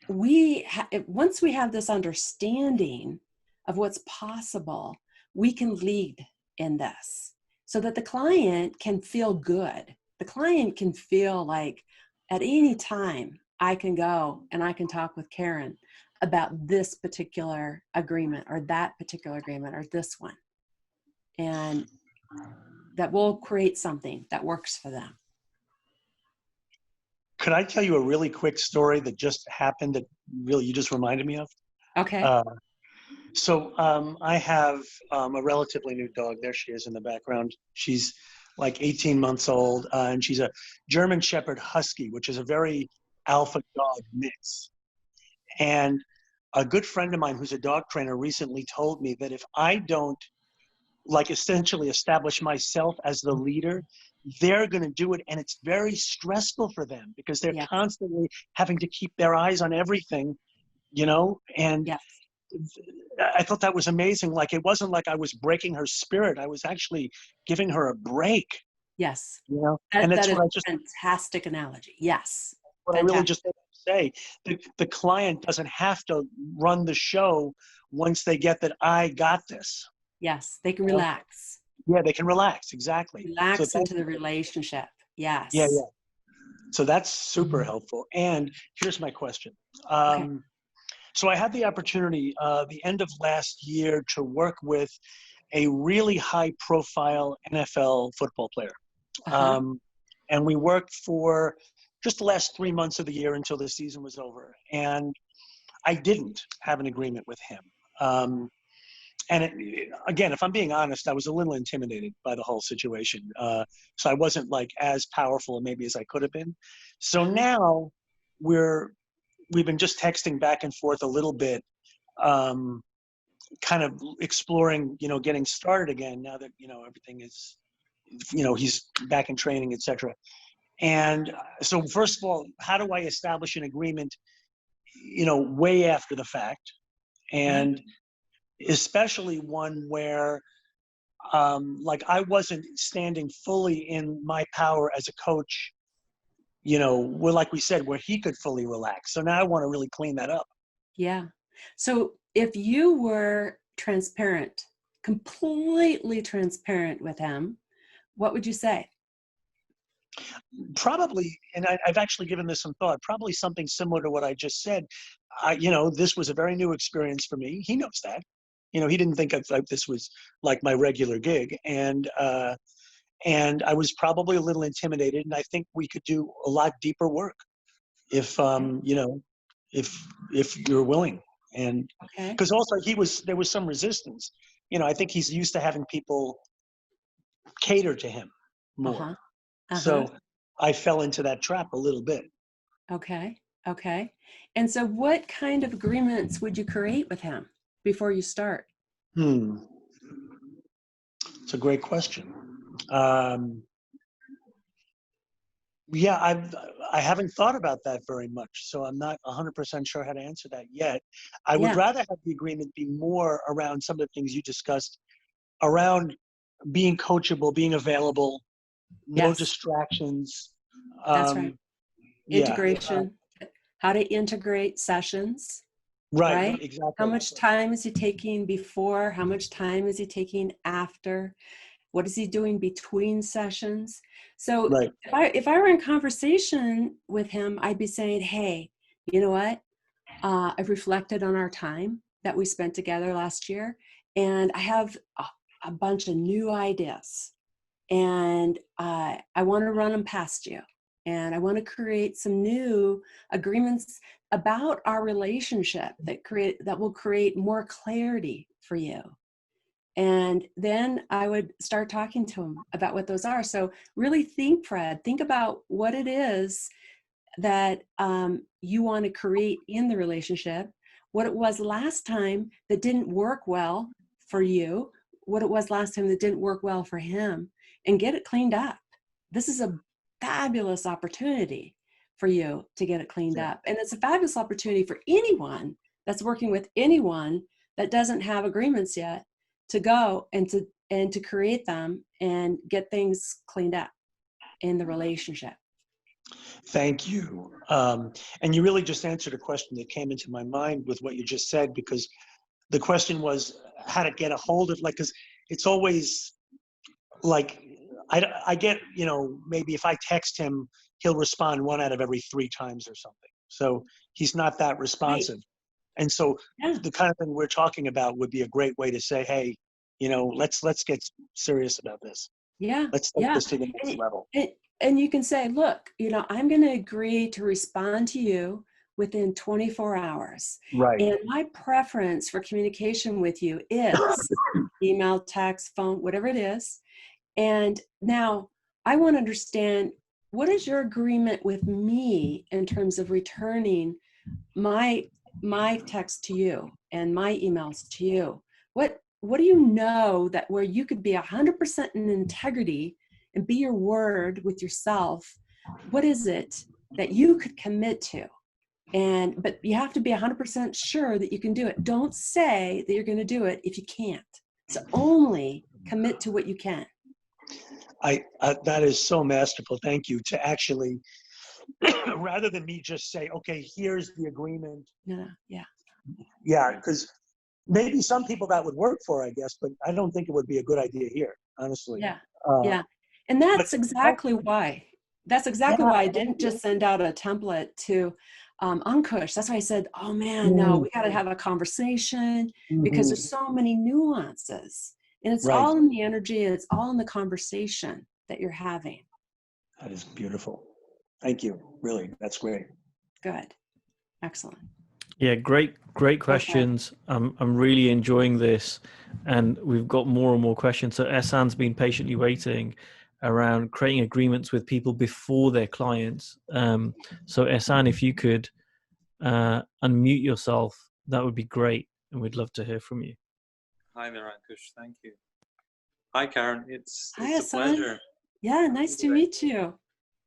Speaker 2: once we have this understanding of what's possible, we can lead in this so that the client can feel good. The client can feel like at any time I can go and I can talk with Karen about this particular agreement or that particular agreement or this one. And that will create something that works for them.
Speaker 6: Could I tell you a really quick story that just happened that really you just reminded me of?
Speaker 2: Okay.
Speaker 6: I have a relatively new dog. There she is in the background. She's like 18 months old, and she's a German Shepherd Husky, which is a very alpha dog mix. And a good friend of mine who's a dog trainer recently told me that if I don't like essentially establish myself as the leader, they're going to do it, and it's very stressful for them because they're constantly having to keep their eyes on everything, and I thought that was amazing. Like, it wasn't like I was breaking her spirit. I was actually giving her a break.
Speaker 2: Yes.
Speaker 6: And that's
Speaker 2: that
Speaker 6: what
Speaker 2: is a fantastic analogy. Yes.
Speaker 6: What fantastic. I really just say, the client doesn't have to run the show once they get that I got this.
Speaker 2: Yes, they can relax.
Speaker 6: Yeah, they can relax. Exactly.
Speaker 2: Relax into the relationship. Yes.
Speaker 6: Yeah. So that's super helpful. And here's my question. So I had the opportunity the end of last year to work with a really high-profile NFL football player. And we worked for just the last 3 months of the year until the season was over. And I didn't have an agreement with him. Again, if I'm being honest, I was a little intimidated by the whole situation. So I wasn't like as powerful maybe as I could have been. So now we've been just texting back and forth a little bit, kind of exploring, getting started again now that, everything is, he's back in training, etc. And so first of all, how do I establish an agreement, way after the fact? And especially one where like I wasn't standing fully in my power as a coach, you know, where, like we said, where he could fully relax. So now I want to really clean that up.
Speaker 2: Yeah. So if you were transparent, completely transparent with him, what would you say?
Speaker 6: Probably, and I've actually given this some thought, probably something similar to what I just said. You know, this was a very new experience for me. He knows that. You know, he didn't think this was like my regular gig. And I was probably a little intimidated, and I think we could do a lot deeper work if, you know, if you're willing. And because also there was some resistance. You know, I think he's used to having people cater to him more. So I fell into that trap a little bit.
Speaker 2: Okay. Okay. And so what kind of agreements would you create with him before you start?
Speaker 6: It's a great question. Yeah, I haven't thought about that very much, so I'm not 100% sure how to answer that yet. I would rather have the agreement be more around some of the things you discussed, around being coachable, being available, no distractions.
Speaker 2: That's right.
Speaker 6: Yeah.
Speaker 2: Integration, how to integrate sessions.
Speaker 6: Right, exactly.
Speaker 2: How much time is he taking before? How much time is he taking after? What is he doing between sessions? So if I were in conversation with him, I'd be saying, hey, you know what? I've reflected on our time that we spent together last year, and I have a bunch of new ideas, and I want to run them past you. And I want to create some new agreements about our relationship that will create more clarity for you. And then I would start talking to him about what those are. So really think, Fred, think about what it is that you want to create in the relationship, what it was last time that didn't work well for you, what it was last time that didn't work well for him, and get it cleaned up. This is a fabulous opportunity for you to get it cleaned up. And it's a fabulous opportunity for anyone that's working with anyone that doesn't have agreements yet to go and to create them and get things cleaned up in the relationship.
Speaker 6: Thank you. And you really just answered a question that came into my mind with what you just said, because the question was how to get a hold of, like, because it's always like, I get, you know, maybe if I text him, he'll respond 1 out of every 3 times or something. So he's not that responsive. And so the kind of thing we're talking about would be a great way to say, hey, you know, let's get serious about this. Let's take this to the next level.
Speaker 2: And you can say, look, you know, I'm going to agree to respond to you within 24 hours. And my preference for communication with you is email, text, phone, whatever it is. And now I want to understand, what is your agreement with me in terms of returning my text to you and my emails to you? What do you know that where you could be 100% in integrity and be your word with yourself? What is it that you could commit to? But you have to be 100% sure that you can do it. Don't say that you're going to do it if you can't. So only commit to what you can.
Speaker 6: That is so masterful. Thank you. To actually, rather than me just say, okay, here's the agreement. Yeah, because maybe some people that would work for, I guess, but I don't think it would be a good idea here, honestly.
Speaker 2: And that's exactly why. That's exactly why I didn't just send out a template to Ankush. That's why I said, oh man, no, we got to have a conversation, because there's so many nuances. And it's all in the energy, and it's all in the conversation that you're having.
Speaker 6: That is beautiful. Thank you. Really, that's great.
Speaker 2: Good. Excellent.
Speaker 1: Yeah, great questions. I'm really enjoying this, and we've got more and more questions. So Ehsan's been patiently waiting around creating agreements with people before their clients. So Ehsan, if you could unmute yourself, that would be great, and we'd love to hear from you.
Speaker 7: Hi there, Ankush. Thank you. Hi, Karen. It's
Speaker 2: Hi,
Speaker 7: a pleasure.
Speaker 2: Yeah, nice to meet you.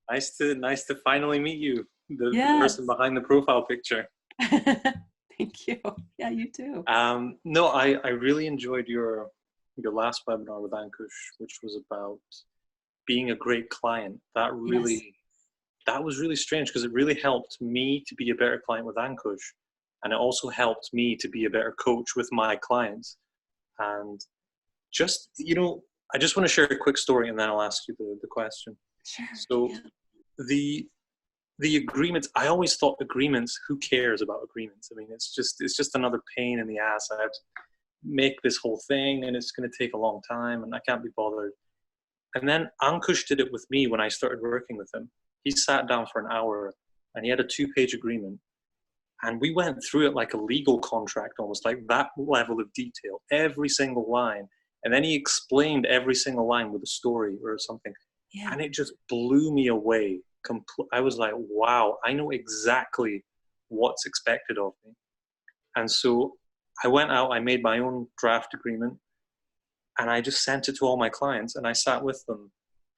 Speaker 7: Nice to finally meet you, the person behind the profile picture.
Speaker 2: Thank you. Yeah, you too.
Speaker 7: No, I really enjoyed your last webinar with Ankush, which was about being a great client. That was really strange because it really helped me to be a better client with Ankush, and it also helped me to be a better coach with my clients. And just, I just want to share a quick story, and then I'll ask you the question.
Speaker 2: Sure.
Speaker 7: So the agreements, I always thought agreements, who cares about agreements? I mean, it's just another pain in the ass. I have to make this whole thing, and it's going to take a long time, and I can't be bothered. And then Ankush did it with me when I started working with him. He sat down for an hour, and he had a 2-page agreement. And we went through it like a legal contract, almost like that level of detail, every single line. And then he explained every single line with a story or something. Yeah. And it just blew me away. I was like, wow, I know exactly what's expected of me. And so I went out, I made my own draft agreement, and I just sent it to all my clients, and I sat with them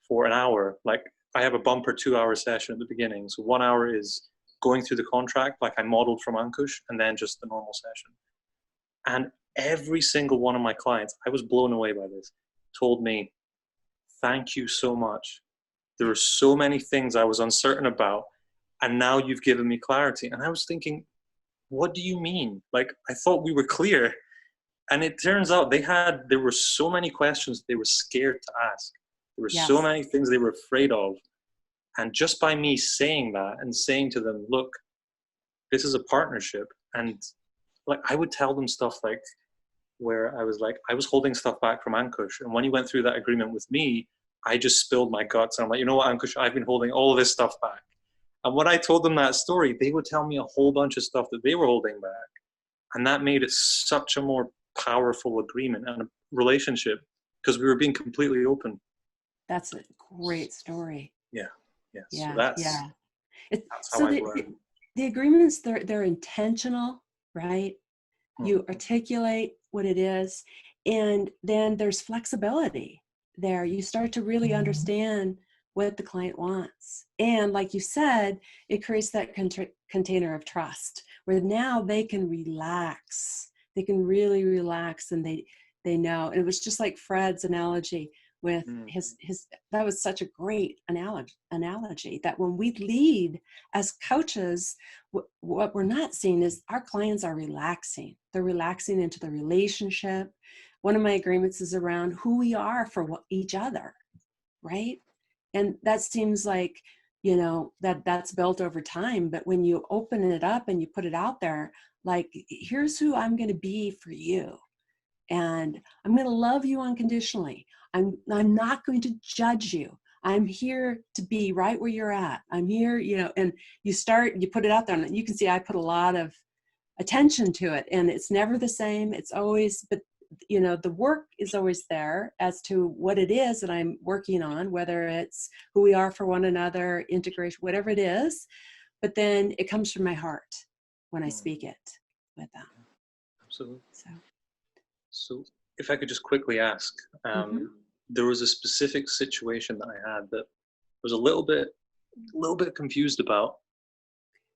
Speaker 7: for an hour. Like, I have a bumper 2-hour session at the beginning. So 1 hour is going through the contract, like I modeled from Ankush, and then just the normal session. And every single one of my clients, I was blown away by this, told me, thank you so much. There were so many things I was uncertain about, and now you've given me clarity. And I was thinking, what do you mean? Like, I thought we were clear. And it turns out there were so many questions they were scared to ask. There were so many things they were afraid of. And just by me saying that and saying to them, look, this is a partnership. And like, I would tell them stuff like, where I was holding stuff back from Ankush. And when he went through that agreement with me, I just spilled my guts. And I'm like, you know what, Ankush, I've been holding all of this stuff back. And when I told them that story, they would tell me a whole bunch of stuff that they were holding back. And that made it such a more powerful agreement and a relationship because we were being completely open.
Speaker 2: That's a great story.
Speaker 7: Yeah.
Speaker 2: Yeah.
Speaker 7: So that's how I learned.
Speaker 2: The agreements, they're intentional, right? You articulate what it is, and then there's flexibility there. You start to really understand what the client wants. And like you said, it creates that container of trust where now they can relax. They can really relax, and they know. And it was just like Fred's analogy with his that was such a great analogy that when we lead as coaches, what we're not seeing is our clients are relaxing. They're relaxing into the relationship. One of my agreements is around who we are for each other, right? And that seems like, that's built over time. But when you open it up and you put it out there, like, here's who I'm going to be for you. And I'm going to love you unconditionally. I'm not going to judge you. I'm here to be right where you're at. I'm here, and you put it out there, and you can see I put a lot of attention to it, and it's never the same. It's always, but the work is always there as to what it is that I'm working on, whether it's who we are for one another, integration, whatever it is. But then it comes from my heart when I speak it with them.
Speaker 7: Absolutely. So if I could just quickly ask, there was a specific situation that I had that I was a little bit confused about.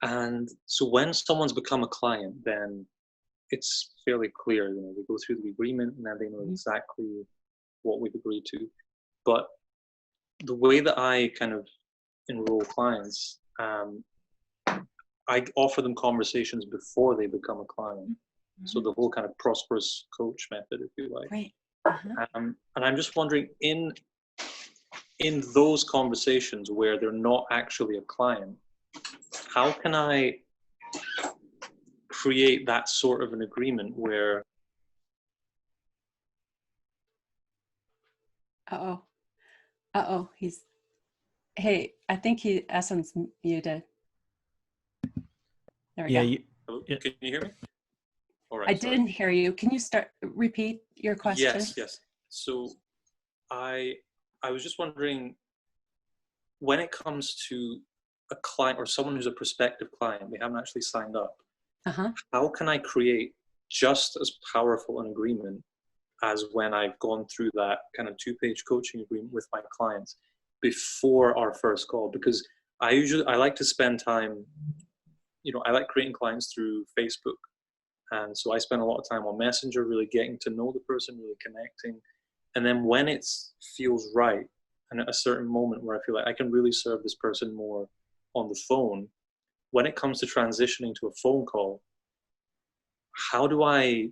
Speaker 7: And so when someone's become a client, then it's fairly clear, we go through the agreement and then they know exactly what we've agreed to. But the way that I kind of enroll clients, I offer them conversations before they become a client. So the whole kind of prosperous coach method, if you like.
Speaker 2: Right.
Speaker 7: And I'm just wondering, in those conversations where they're not actually a client, how can I create that sort of an agreement where...
Speaker 2: Hey, I think Essen's muted. There we go.
Speaker 7: Can you hear me? All right,
Speaker 2: I didn't hear you. Can you repeat your question?
Speaker 7: Yes. So I was just wondering, when it comes to a client or someone who's a prospective client, we haven't actually signed up, how can I create just as powerful an agreement as when I've gone through that kind of 2-page coaching agreement with my clients before our first call? Because I like to spend time, I like creating clients through Facebook And so I spend a lot of time on Messenger, really getting to know the person, really connecting. And then when it feels right, and at a certain moment where I feel like I can really serve this person more on the phone, when it comes to transitioning to a phone call, how do I,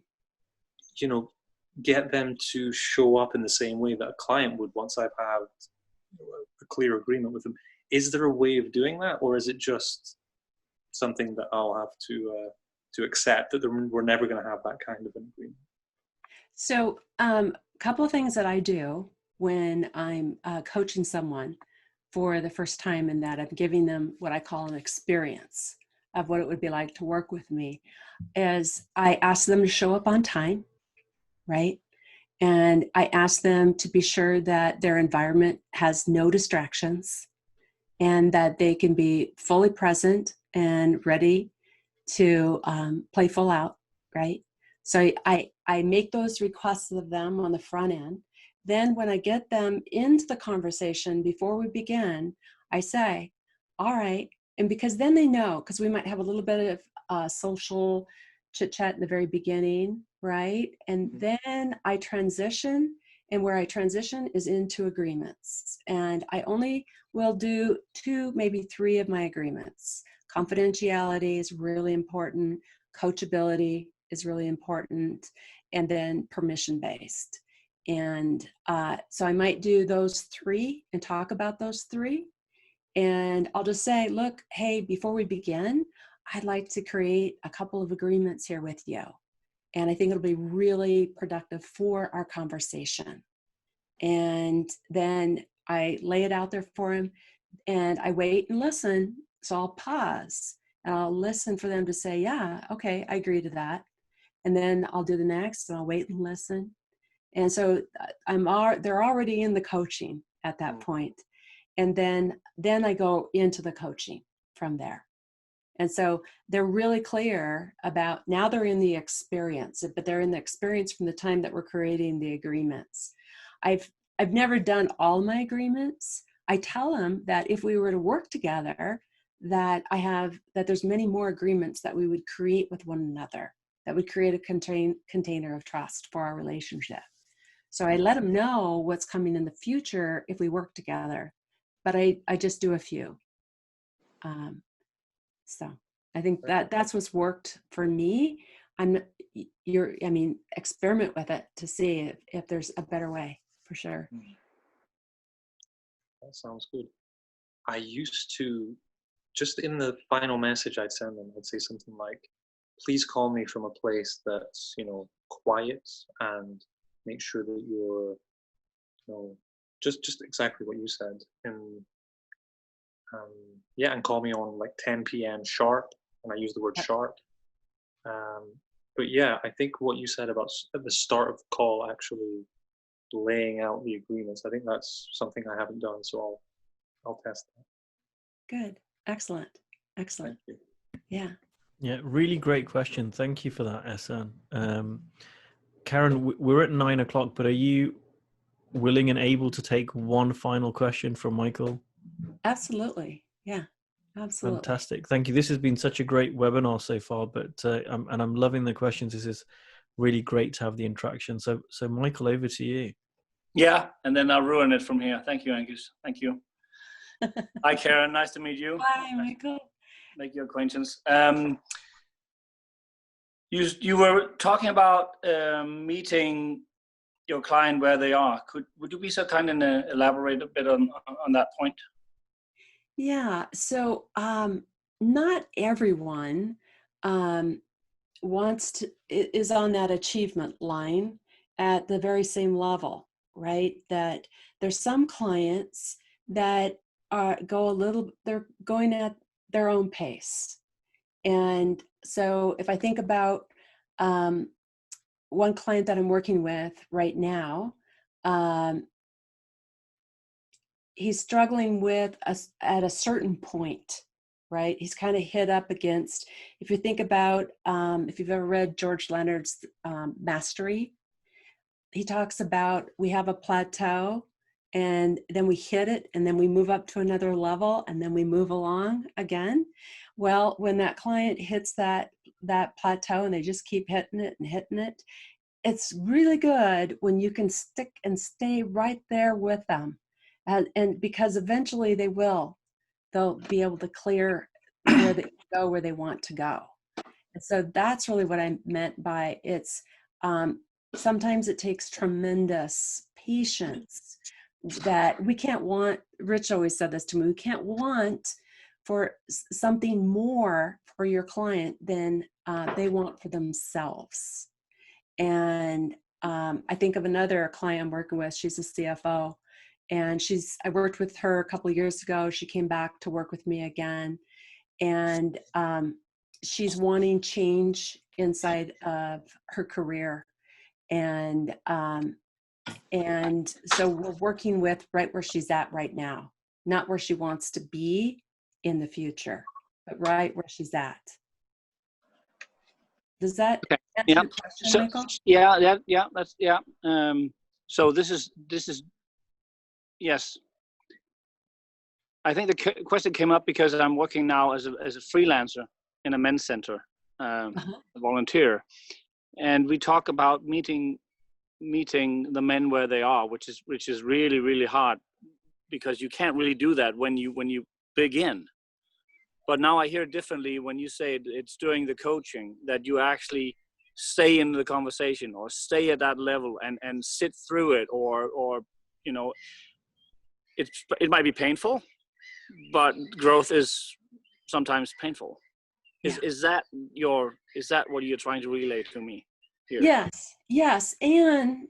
Speaker 7: get them to show up in the same way that a client would once I've had a clear agreement with them? Is there a way of doing that, or is it just something that I'll have to accept that we're never going to have that kind of an agreement?
Speaker 2: So a couple of things that I do when I'm coaching someone for the first time, and that I'm giving them what I call an experience of what it would be like to work with me, is I ask them to show up on time, right? And I ask them to be sure that their environment has no distractions and that they can be fully present and ready to play full out, right? So I make those requests of them on the front end. Then when I get them into the conversation before we begin, I say, all right, and because then they know, because we might have a little bit of social chit chat in the very beginning, right? And then I transition, and where I transition is into agreements. And I only will do 2, maybe 3 of my agreements. Confidentiality is really important. Coachability is really important. And then permission-based. And so I might do those 3 and talk about those 3. And I'll just say, look, hey, before we begin, I'd like to create a couple of agreements here with you. And I think it'll be really productive for our conversation. And then I lay it out there for him, and I wait and listen. So I'll pause and I'll listen for them to say, yeah, okay, I agree to that. And then I'll do the next, and I'll wait and listen. And so they're already in the coaching at that point. And then I go into the coaching from there. And so they're really clear about, now they're in the experience, but they're in the experience from the time that we're creating the agreements. I've never done all my agreements. I tell them that if we were to work together, that there's many more agreements that we would create with one another, that would create a container of trust for our relationship. So I let them know what's coming in the future if we work together, but I just do a few. So I think that's what's worked for me. Experiment with it to see if there's a better way, for sure.
Speaker 7: That sounds good. I used to, just in the final message I'd send them, I'd say something like, please call me from a place that's, quiet, and make sure that you're, just exactly what you said. And and call me on like 10 p.m. sharp, and I use the word sharp. But yeah, I think what you said about at the start of the call, actually laying out the agreements, I think that's something I haven't done, so I'll test that.
Speaker 2: Good. Excellent.
Speaker 7: Thank you.
Speaker 2: Yeah,
Speaker 1: really great question. Thank you for that, Ehsan. Karen, we're at 9:00, but are you willing and able to take one final question from Michael?
Speaker 2: Absolutely. Yeah, absolutely.
Speaker 1: Fantastic. Thank you. This has been such a great webinar so far, but I'm loving the questions. This is really great to have the interaction. So Michael, over to you.
Speaker 8: Yeah, and then I'll ruin it from here. Thank you, Angus. Thank you. Hi, Karen. Nice to meet you.
Speaker 2: Hi, Michael.
Speaker 8: Make your acquaintance. You were talking about meeting your client where they are. Would you be so kind and elaborate a bit on that point?
Speaker 2: Yeah. So not everyone is on that achievement line at the very same level, right? That there's some clients that they're going at their own pace. And so if I think about one client that I'm working with right now, he's struggling with us at a certain point, right? He's kind of hit up against, if you think about, if you've ever read George Leonard's Mastery, he talks about we have a plateau, and then we hit it, and then we move up to another level, and then we move along again. Well, when that client hits that that plateau and they just keep hitting it and hitting it, it's really good when you can stick and stay right there with them. And because eventually they'll be able to clear where they go, where they want to go. And so that's really what I meant by it's, sometimes it takes tremendous patience that we can't want. Rich always said this to me, we can't want for something more for your client than they want for themselves. And I think of another client I'm working with, she's a CFO, and I worked with her a couple of years ago. She came back to work with me again, and she's wanting change inside of her career. And so we're working with right where she's at right now, not where she wants to be in the future, but right where she's at. Does that answer your question, Michael?
Speaker 8: So this is yes. I think the question came up because I'm working now as a freelancer in a men's center, a volunteer, and we talk about meeting the men where they are, which is really, really hard, because you can't really do that when you begin. But now I hear differently when you say it's during the coaching that you actually stay in the conversation or stay at that level and sit through it, or you know, it might be painful, but growth is sometimes painful.
Speaker 2: Yeah.
Speaker 8: Is that what you're trying to relay to me here?
Speaker 2: Yes, and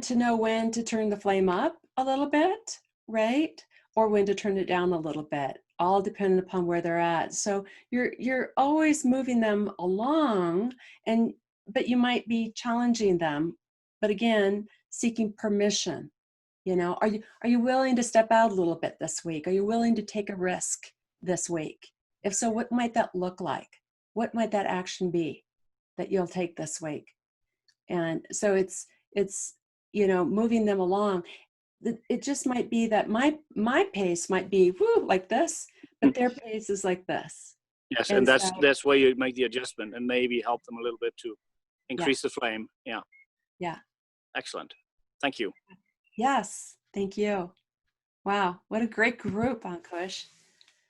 Speaker 2: to know when to turn the flame up a little bit, right? Or when to turn it down a little bit, all depending upon where they're at. So you're always moving them along, but you might be challenging them, but again, seeking permission. You know, are you willing to step out a little bit this week? Are you willing to take a risk this week? If so, what might that look like? What might that action be that you'll take this week? And so it's moving them along. It just might be that my pace might be like this, but their pace is like this.
Speaker 8: Yes, and that's where you make the adjustment and maybe help them a little bit to increase the flame. Yeah. Excellent. Thank you.
Speaker 2: Yes, thank you. Wow, what a great group, Ankush.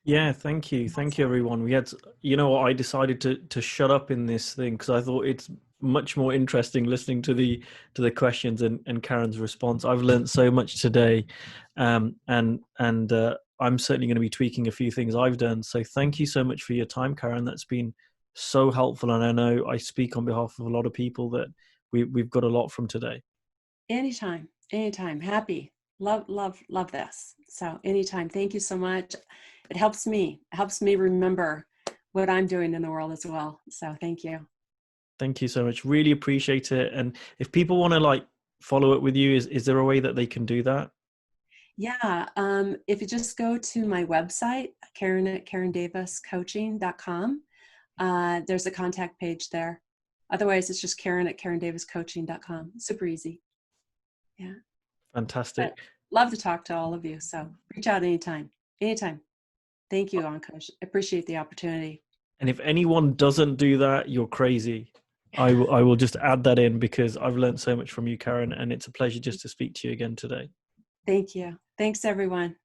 Speaker 1: Yeah, thank you, everyone. We had, I decided to shut up in this thing because I thought it's much more interesting listening to the questions and Karen's response. I've learned so much today, and I'm certainly going to be tweaking a few things I've done. So thank you so much for your time, Karen. That's been so helpful, and I know I speak on behalf of a lot of people that we've got a lot from today.
Speaker 2: Anytime. Happy. Love this. So anytime. Thank you so much. It helps me remember what I'm doing in the world as well. So thank you.
Speaker 1: Thank you so much. Really appreciate it. And if people want to follow up with you, is there a way that they can do that?
Speaker 2: Yeah. If you just go to my website, Karen at KarenDavisCoaching.com, there's a contact page there. Otherwise, it's just Karen at KarenDavisCoaching.com. Super easy. Yeah.
Speaker 1: Fantastic.
Speaker 2: But love to talk to all of you. So reach out anytime. Thank you, Ankush. I appreciate the opportunity.
Speaker 1: And if anyone doesn't do that, you're crazy. I will just add that in because I've learned so much from you, Karen, and it's a pleasure just to speak to you again today.
Speaker 2: Thank you. Thanks, everyone.